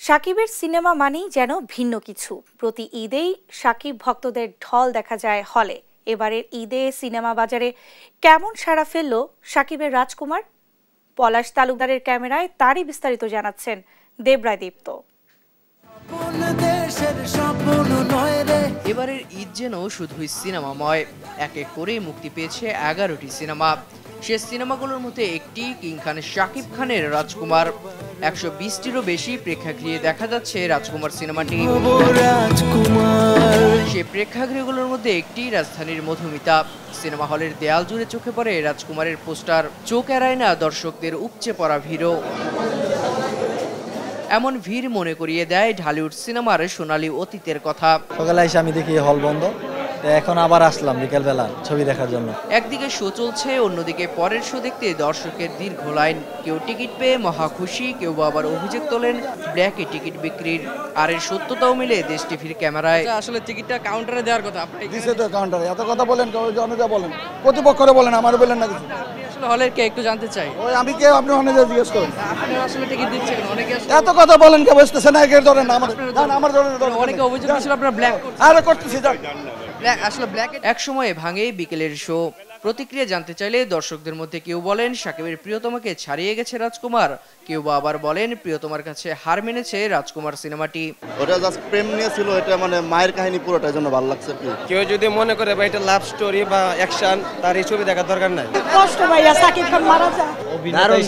শাকিবের cinema মানেই যেন ভিন্ন কিছু। প্রতি ঈদেই শাকিব ভক্তদের ঢল দেখা যায় হলে। এবারের ঈদে সিনেমা বাজারে কেমন সাড়া ফেলল শাকিবের রাজকুমার? পলাশ তালুকদারের ক্যামেরায় তারই বিস্তারিত জানাচ্ছেন দেবরায় দীপ্ত। এবারের ঈদ যেন শুধুই সিনেমাময়। এক এক করে মুক্তি পেয়েছে 11টি সিনেমা। সে সিনেমাগুলোর মধ্যে একটি কিং খান শাকিব খানের রাজকুমার। 120টিরও বেশি প্রেক্ষাগৃহে দেখা যাচ্ছে রাজকুমার সিনেমাটি। সে প্রেক্ষাগৃহগুলোর মধ্যে একটি রাজধানীর মধুমিতা। সিনেমা হলের দেয়াল জুড়ে চোখে পড়ে রাজকুমারের পোস্টার। চোখ এড়ায় না দর্শকদের উপচে পড়া ভিড়ও। এমন ভিড় মনে করিয়ে দেয় ঢালিউড সিনেমার সোনালী অতীতের কথা। সকালে এসে আমি দেখি হল বন্ধ, এখন আবার আসলাম বিকেলবেলা ছবি দেখার জন্য। একদিকে শো চলছে, অন্যদিকে পরের শো দেখতে দর্শকের দীর্ঘ লাইন। কেউ টিকিট পেয়ে মহা খুশি, কেউ আবার অভিযোগ তোলেন ব্ল্যাকে টিকিট বিক্রির। আর এর সত্যতাও মিলে দেশ টিভির ক্যামেরায়। আসলে টিকিটটা কাউন্টারে দেওয়ার কথা, দিছে তো কাউন্টারে। এত কথা বলেন জনতা বলেন, কর্তৃপক্ষরে বলেন, আমার বলেন না কিছু। আসলে হলের কে একটু জানতে চাই। ওই আমি কে, আপনি অনেকে জিজ্ঞেস করেন। আপনারা আসলে টিকিট দিচ্ছেন, অনেকে এত কথা বলেন কে বসতেছে না, এর ধরেন না আমার ধরেন। অনেকে অভিযোগ করেছিল আপনারা ব্ল্যাক আরে করতেছি যান। আসলে ব্ল্যাক এক সময়ে ভাঙে বিকেলের শো। প্রতিক্রিয়া জানতে চাইলে দর্শকদের মধ্যে কেউ বলেন শাকিবের প্রিয়তমাকে ছাড়িয়ে গেছে রাজকুমার, কেউ আবার বলেন প্রিয়তমার কাছে হার মেনেছে রাজকুমার সিনেমাটি। ওটা জাস্ট প্রেম নিয়ে ছিল, এটা মানে মায়ের কাহিনী পুরোটার জন্য ভালো লাগছে। কেউ যদি মনে করে বা এটা লাভ স্টোরি বা অ্যাকশন, তার এই ছবি দেখার দরকার নাই। কষ্ট ভাইয়া, সাকিব খান মারা যায়।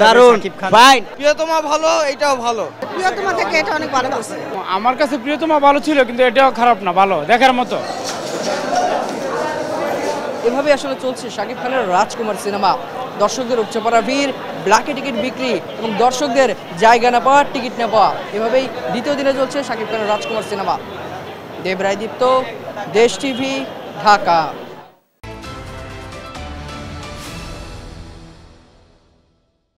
দারুণ ফাইন। প্রিয়তমা ভালো, এটাও ভালো। প্রিয়তমা থেকে এটা অনেক ভালো লাগছে। আমার কাছে প্রিয়তমা ভালো ছিল, কিন্তু এটাও খারাপ না, ভালো দেখার মতো। এভাবে আসলে চলছে শাকিব খানের রাজকুমার সিনেমা। দর্শকদের উপচে পড়া ভিড়, ব্ল্যাকে টিকিট বিক্রি এবং দর্শকদের জায়গা না পাওয়া, টিকিট না পাওয়া, এভাবেই দ্বিতীয় দিনে চলছে শাকিব খানের রাজকুমার সিনেমা। দেবরায় দীপ্ত, দেশ টিভি, ঢাকা।